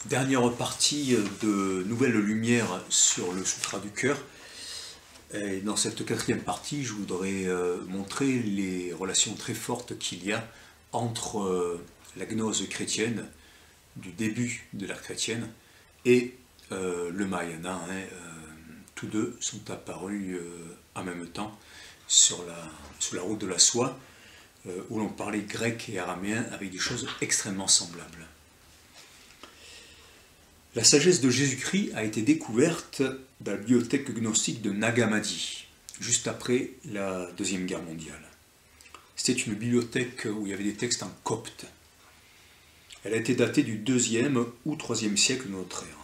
Dernière partie de Nouvelles Lumières sur le Sutra du cœur. Et dans cette quatrième partie, je voudrais montrer les relations très fortes qu'il y a entre la gnose chrétienne, du début de l'ère chrétienne, et le Mahayana. Tous deux sont apparus en même temps sur la route de la soie, où l'on parlait grec et araméen avec des choses extrêmement semblables. La sagesse de Jésus-Christ a été découverte dans la bibliothèque gnostique de Nag Hammadi, juste après la Deuxième Guerre mondiale. C'était une bibliothèque où il y avait des textes en copte. Elle a été datée du 2e ou 3e siècle de notre ère.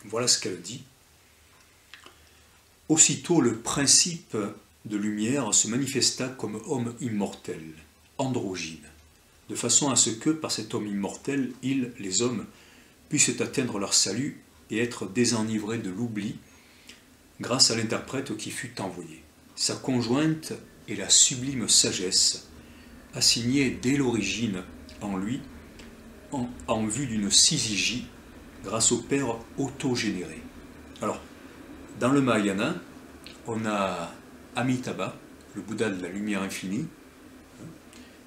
Voilà ce qu'elle dit. Aussitôt le principe de lumière se manifesta comme homme immortel, androgyne, de façon à ce que, par cet homme immortel, ils, les hommes, puissent atteindre leur salut et être désenivrés de l'oubli grâce à l'interprète qui fut envoyé. Sa conjointe est la sublime sagesse, assignée dès l'origine en lui, en vue d'une syzygie, grâce au Père autogénéré. Alors, dans le Mahayana, on a Amitabha, le Bouddha de la lumière infinie,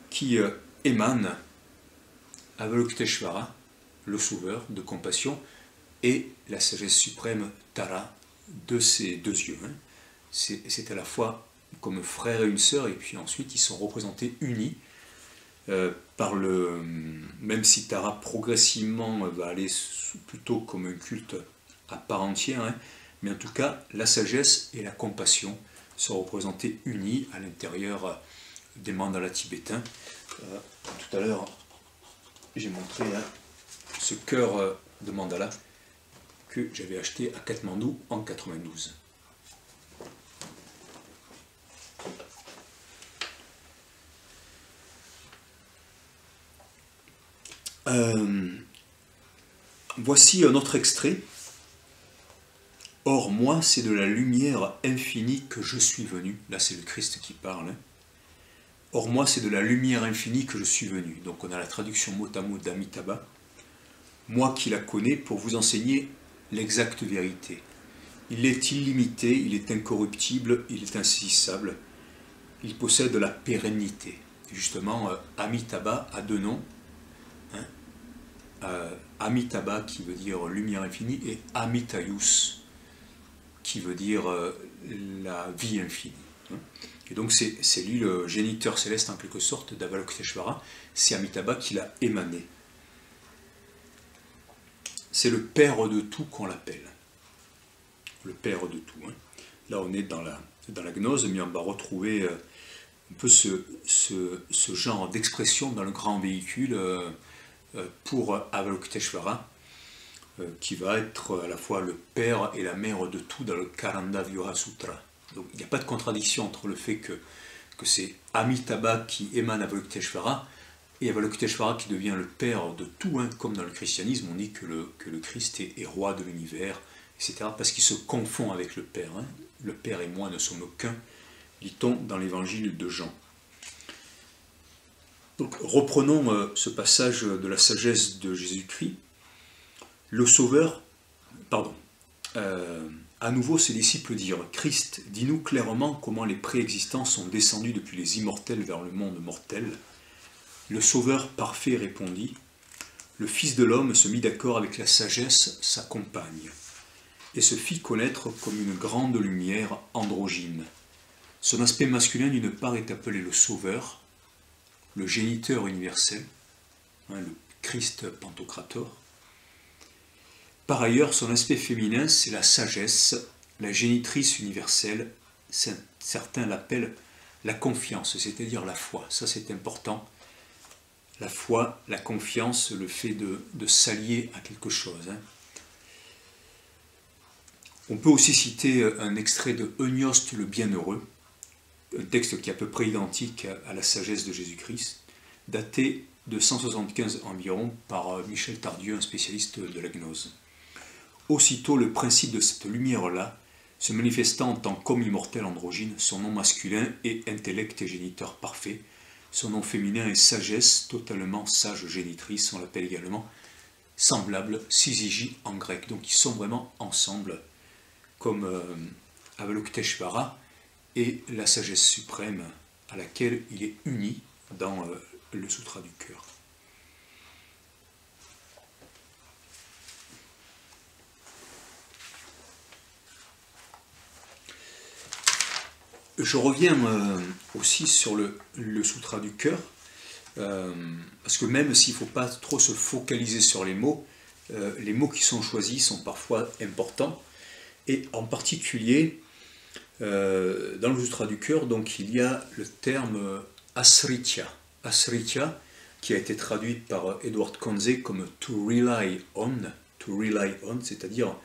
qui émane Avalokiteshvara, le sauveur de compassion, et la sagesse suprême Tara de ses deux yeux. C'est à la fois comme frère et une sœur, et puis ensuite ils sont représentés unis par le... Même si Tara progressivement va aller plutôt comme un culte à part entière, mais en tout cas la sagesse et la compassion sont représentés unis à l'intérieur des mandalas tibétains. Tout à l'heure j'ai montré ce cœur de mandala que j'avais acheté à Katmandou en 92. Voici un autre extrait. Or, moi, c'est de la lumière infinie que je suis venu. Là, c'est le Christ qui parle. Or, moi, c'est de la lumière infinie que je suis venu. Donc, on a la traduction mot à mot d'Amitabha. Moi qui la connais, pour vous enseigner l'exacte vérité. Il est illimité, il est incorruptible, il est insaisissable, il possède la pérennité. Et justement, Amitabha a deux noms. Amitabha qui veut dire lumière infinie et Amitayus qui veut dire la vie infinie. Et donc c'est lui le géniteur céleste en quelque sorte d'Avalokiteshvara, c'est Amitabha qui l'a émané. C'est le père de tout qu'on l'appelle. Le père de tout. Là, on est dans la gnose, mais on va retrouver un peu ce genre d'expression dans le grand véhicule pour Avalokiteshvara, qui va être à la fois le père et la mère de tout dans le Karanda Vyuha Sutra. Donc, il n'y a pas de contradiction entre le fait que c'est Amitabha qui émane Avalokiteshvara, et Avalokiteshvara qui devient le père de tout, comme dans le christianisme, on dit que le Christ est roi de l'univers, etc., parce qu'il se confond avec le Père. Le Père et moi ne sommes qu'un, dit-on dans l'évangile de Jean. Donc, reprenons ce passage de la sagesse de Jésus-Christ. Le Sauveur, à nouveau ses disciples dirent « Christ, dis-nous clairement comment les préexistants sont descendus depuis les immortels vers le monde mortel. » Le Sauveur parfait répondit, « Le Fils de l'homme se mit d'accord avec la sagesse, sa compagne, et se fit connaître comme une grande lumière androgyne. Son aspect masculin d'une part est appelé le Sauveur, le géniteur universel, le Christ Pantocrator. Par ailleurs, son aspect féminin, c'est la sagesse, la génitrice universelle, certains l'appellent la confiance, c'est-à-dire la foi, ça c'est important. La foi, la confiance, le fait de s'allier à quelque chose. On peut aussi citer un extrait de Eunioste le Bienheureux, un texte qui est à peu près identique à la sagesse de Jésus-Christ, daté de 175 environ par Michel Tardieu, un spécialiste de la gnose. Aussitôt le principe de cette lumière-là, se manifestant en tant qu'homme immortel androgyne, son nom masculin est intellect et géniteur parfait, son nom féminin est sagesse, totalement sage génitrice, on l'appelle également semblable, syzygie en grec. Donc ils sont vraiment ensemble, comme Avalokiteshvara et la sagesse suprême à laquelle il est uni dans le Sutra du cœur. Je reviens aussi sur le Sutra du cœur, parce que même s'il ne faut pas trop se focaliser sur les mots qui sont choisis sont parfois importants, et en particulier, dans le Sutra du cœur, donc, il y a le terme asritya, qui a été traduit par Edward Conze comme to rely on, c'est-à-dire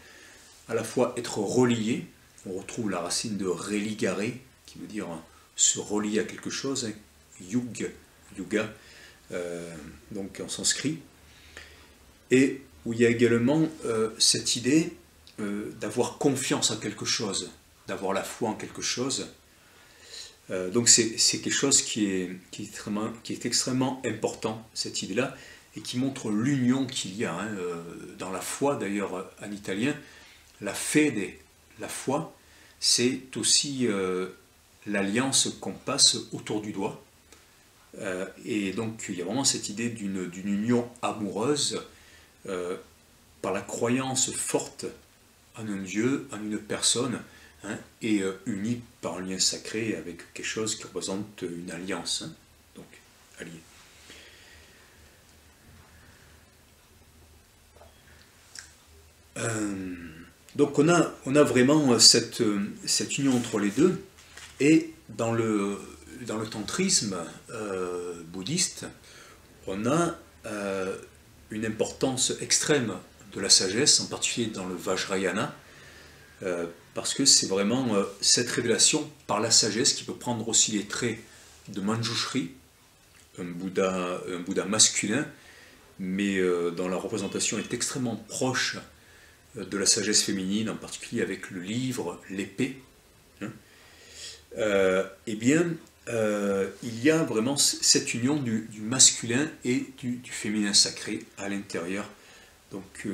à la fois être relié. On retrouve la racine de religare, qui veut dire se relier à quelque chose, yuga, donc en sanskrit, et où il y a également cette idée d'avoir confiance en quelque chose, d'avoir la foi en quelque chose. Donc c'est quelque chose qui est extrêmement important, cette idée-là, et qui montre l'union qu'il y a dans la foi. D'ailleurs, en italien, la fede, la foi, c'est aussi l'alliance qu'on passe autour du doigt. Et donc il y a vraiment cette idée d'une union amoureuse par la croyance forte en un Dieu, en une personne, et unie par un lien sacré avec quelque chose qui représente une alliance, donc allié. Donc on a vraiment cette union entre les deux, et dans le tantrisme bouddhiste, on a une importance extrême de la sagesse, en particulier dans le Vajrayana, parce que c'est vraiment cette révélation par la sagesse qui peut prendre aussi les traits de Manjushri, un Bouddha masculin, mais dont la représentation est extrêmement proche de la sagesse féminine, en particulier avec le livre, l'épée. Eh bien, il y a vraiment cette union du masculin et du féminin sacré à l'intérieur donc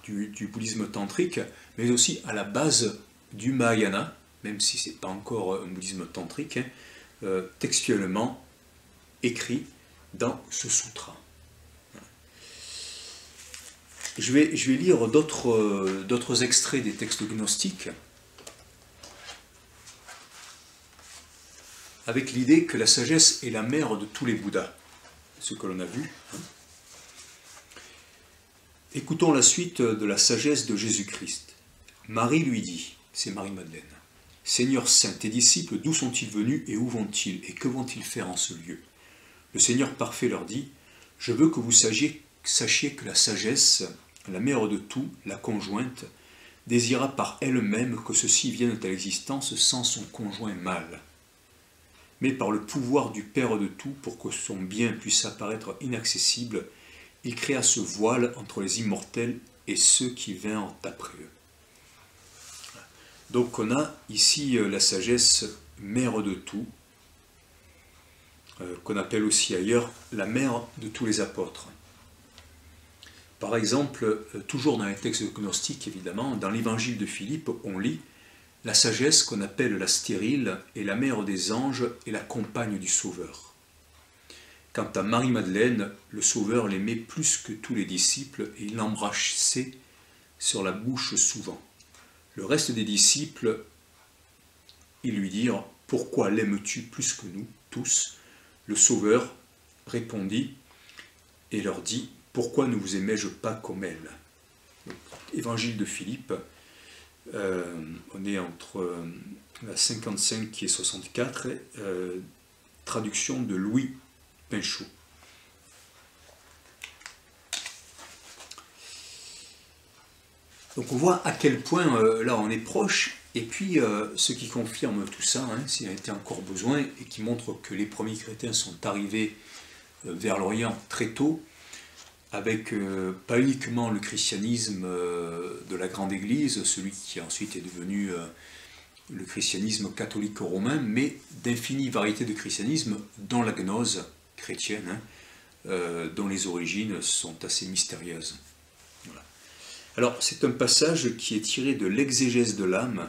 du bouddhisme tantrique, mais aussi à la base du Mahayana, même si ce n'est pas encore un bouddhisme tantrique, textuellement écrit dans ce sutra. Je vais lire d'autres extraits des textes gnostiques, avec l'idée que la sagesse est la mère de tous les Bouddhas, ce que l'on a vu. Écoutons la suite de la sagesse de Jésus-Christ. Marie lui dit, c'est Marie-Madeleine, « Seigneur saint, tes disciples, d'où sont-ils venus et où vont-ils, et que vont-ils faire en ce lieu ?» Le Seigneur parfait leur dit, « Je veux que vous sachiez que la sagesse, la mère de tout, la conjointe, désira par elle-même que ceux-ci viennent à l'existence sans son conjoint mâle. Mais par le pouvoir du Père de tout, pour que son bien puisse apparaître inaccessible, il créa ce voile entre les immortels et ceux qui vinrent après eux. » Donc on a ici la sagesse mère de tout, qu'on appelle aussi ailleurs la mère de tous les apôtres. Par exemple, toujours dans les textes gnostiques évidemment, dans l'évangile de Philippe, on lit « La sagesse qu'on appelle la stérile est la mère des anges et la compagne du Sauveur. » Quant à Marie-Madeleine, le Sauveur l'aimait plus que tous les disciples et il l'embrassait sur la bouche souvent. Le reste des disciples, ils lui dirent « Pourquoi l'aimes-tu plus que nous, tous ?» Le Sauveur répondit et leur dit « Pourquoi ne vous aimais-je pas comme elle ?» Donc, Évangile de Philippe, on est entre la 55 et 64, traduction de Louis Pinchot. Donc on voit à quel point là on est proche, et puis ce qui confirme tout ça, s'il y a été encore besoin, et qui montre que les premiers chrétiens sont arrivés vers l'Orient très tôt, avec pas uniquement le christianisme de la Grande Église, celui qui ensuite est devenu le christianisme catholique romain, mais d'infinies variétés de christianisme, dont la gnose chrétienne, dont les origines sont assez mystérieuses. Voilà. Alors, c'est un passage qui est tiré de l'Exégèse de l'âme,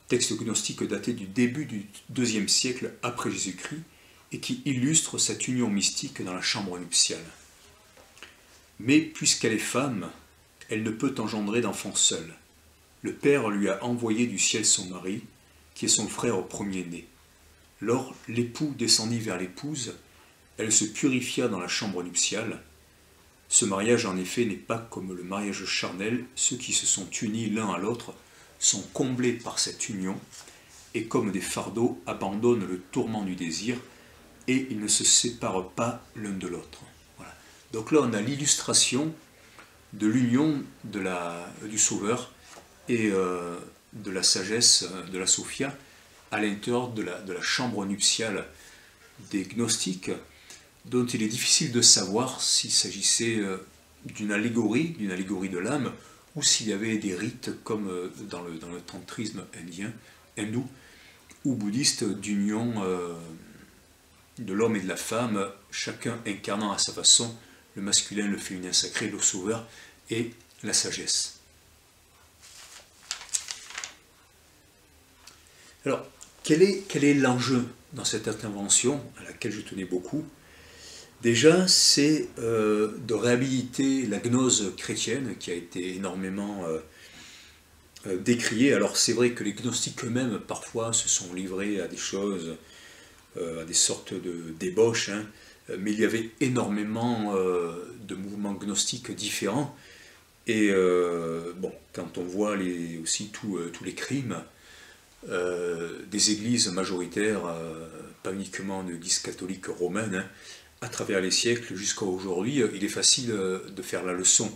texte gnostique daté du début du IIe siècle après Jésus-Christ, et qui illustre cette union mystique dans la chambre nuptiale. Mais puisqu'elle est femme, elle ne peut engendrer d'enfant seul. Le Père lui a envoyé du ciel son mari, qui est son frère au premier-né. Lors, l'époux descendit vers l'épouse, elle se purifia dans la chambre nuptiale. Ce mariage, en effet, n'est pas comme le mariage charnel, ceux qui se sont unis l'un à l'autre sont comblés par cette union, et comme des fardeaux abandonnent le tourment du désir, et ils ne se séparent pas l'un de l'autre. Voilà. Donc là, on a l'illustration de l'union du Sauveur et de la sagesse de la Sophia à l'intérieur de la chambre nuptiale des gnostiques, dont il est difficile de savoir s'il s'agissait d'une allégorie de l'âme, ou s'il y avait des rites comme dans le tantrisme hindou ou bouddhiste d'union de l'homme et de la femme, chacun incarnant à sa façon le masculin, le féminin sacré, le Sauveur et la sagesse. Alors, quel est l'enjeu dans cette intervention, à laquelle je tenais beaucoup? Déjà, c'est de réhabiliter la gnose chrétienne, qui a été énormément décriée. Alors, c'est vrai que les gnostiques eux-mêmes, parfois, se sont livrés à des choses, à des sortes de débauches, hein, mais il y avait énormément de mouvements gnostiques différents. Et bon, quand on voit aussi tous les crimes des églises majoritaires, pas uniquement de l'église catholique romaine, hein, à travers les siècles jusqu'à aujourd'hui, il est facile de faire la leçon.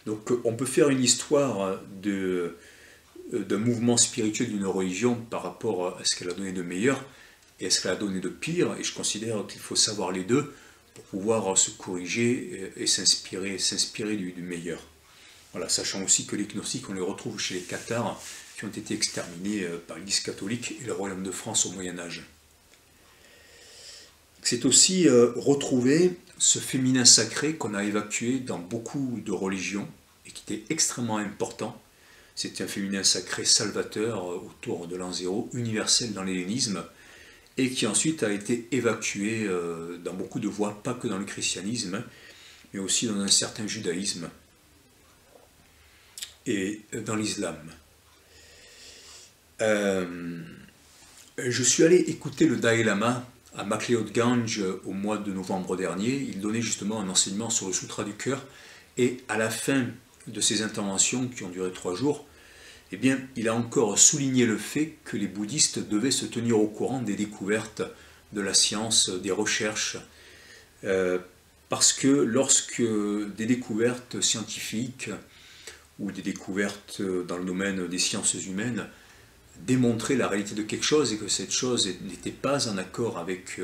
Donc on peut faire une histoire d'un mouvement spirituel d'une religion par rapport à ce qu'elle a donné de meilleur et à ce qu'elle a donné de pire, et je considère qu'il faut savoir les deux pour pouvoir se corriger et s'inspirer du meilleur. Voilà, sachant aussi que les gnostiques, on les retrouve chez les cathares, qui ont été exterminés par l'Église catholique et le royaume de France au Moyen-Âge. C'est aussi retrouver ce féminin sacré qu'on a évacué dans beaucoup de religions et qui était extrêmement important. C'était un féminin sacré salvateur autour de l'an 0, universel dans l'hellénisme, et qui ensuite a été évacué dans beaucoup de voies, pas que dans le christianisme, mais aussi dans un certain judaïsme et dans l'islam. Je suis allé écouter le Dalai Lama à MacLeod-Ganj au mois de novembre dernier. Il donnait justement un enseignement sur le Sutra du cœur, et à la fin de ses interventions, qui ont duré 3 jours, eh bien, il a encore souligné le fait que les bouddhistes devaient se tenir au courant des découvertes de la science, des recherches, parce que lorsque des découvertes scientifiques ou des découvertes dans le domaine des sciences humaines démontraient la réalité de quelque chose et que cette chose n'était pas en accord avec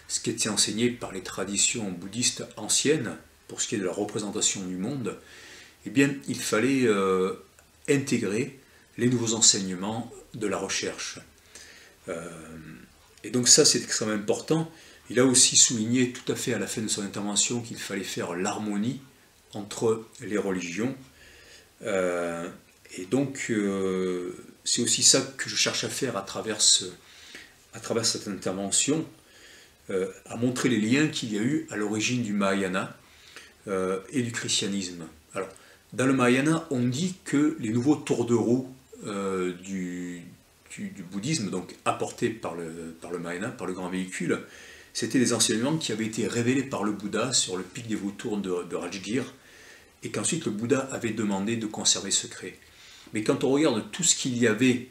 ce qui était enseigné par les traditions bouddhistes anciennes pour ce qui est de la représentation du monde, eh bien, il fallait intégrer les nouveaux enseignements de la recherche. Et donc ça, c'est extrêmement important. Il a aussi souligné tout à fait à la fin de son intervention qu'il fallait faire l'harmonie entre les religions. Et donc, c'est aussi ça que je cherche à faire à travers cette intervention, à montrer les liens qu'il y a eu à l'origine du Mahayana et du christianisme. Alors, dans le Mahayana, on dit que les nouveaux tours de roue du bouddhisme, donc apportés par le Mahayana, par le grand véhicule, c'était des enseignements qui avaient été révélés par le Bouddha sur le pic des vautours de Rajgir, et qu'ensuite le Bouddha avait demandé de conserver secret. Mais quand on regarde tout ce qu'il y avait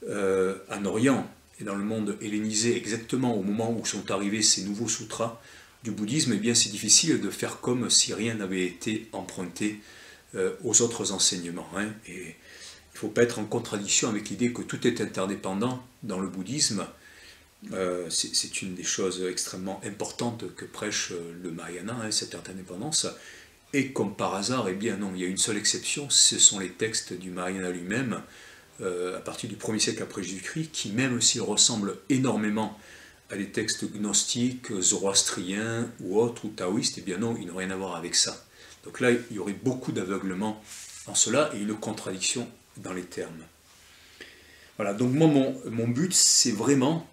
en Orient et dans le monde hellénisé exactement au moment où sont arrivés ces nouveaux sutras du bouddhisme, eh bien c'est difficile de faire comme si rien n'avait été emprunté aux autres enseignements. Hein. Et il ne faut pas être en contradiction avec l'idée que tout est interdépendant dans le bouddhisme. C'est une des choses extrêmement importantes que prêche le Mahayana, hein, cette interdépendance. Et comme par hasard, eh bien non, il y a une seule exception, ce sont les textes du Mahayana lui-même, à partir du 1er siècle après Jésus-Christ, qui même s'ils ressemblent énormément à des textes gnostiques, zoroastriens ou autres, ou taoïstes, eh bien non, ils n'ont rien à voir avec ça. Donc là, il y aurait beaucoup d'aveuglement en cela et une contradiction dans les termes. Voilà, donc moi, mon but, c'est vraiment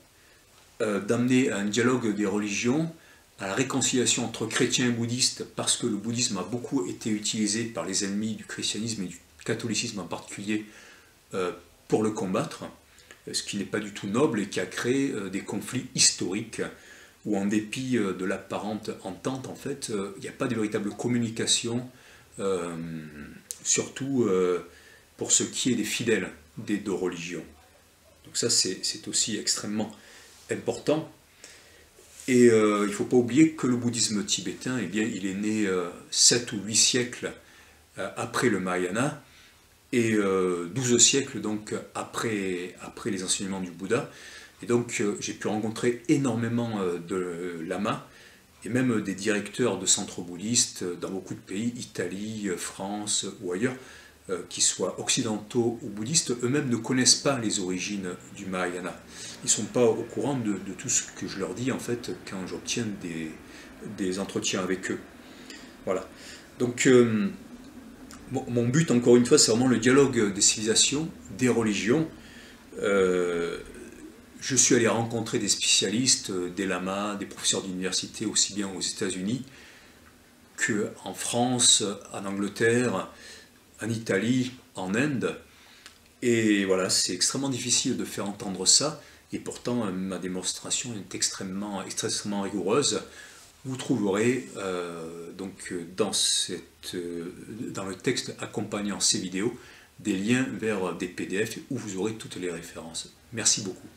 d'amener à un dialogue des religions, à la réconciliation entre chrétiens et bouddhistes, parce que le bouddhisme a beaucoup été utilisé par les ennemis du christianisme et du catholicisme en particulier pour le combattre, ce qui n'est pas du tout noble et qui a créé des conflits historiques où, en dépit de l'apparente entente, en fait, il n'y a pas de véritable communication, surtout pour ce qui est des fidèles des deux religions. Donc ça, c'est aussi extrêmement important. Et il ne faut pas oublier que le bouddhisme tibétain, eh bien, il est né 7 ou 8 siècles après le Mahayana, et 12 siècles donc après les enseignements du Bouddha. Et donc j'ai pu rencontrer énormément de lamas, et même des directeurs de centres bouddhistes dans beaucoup de pays, Italie, France ou ailleurs, qui soient occidentaux ou bouddhistes, eux-mêmes ne connaissent pas les origines du Mahayana. Ils ne sont pas au courant de tout ce que je leur dis, en fait, quand j'obtiens des entretiens avec eux. Voilà. Donc, mon but, encore une fois, c'est vraiment le dialogue des civilisations, des religions. Je suis allé rencontrer des spécialistes, des lamas, des professeurs d'université, aussi bien aux États-Unis qu'en France, en Angleterre, en Italie, en Inde. Et voilà, c'est extrêmement difficile de faire entendre ça, et pourtant ma démonstration est extrêmement rigoureuse. Vous trouverez donc dans le texte accompagnant ces vidéos des liens vers des PDF où vous aurez toutes les références. Merci beaucoup.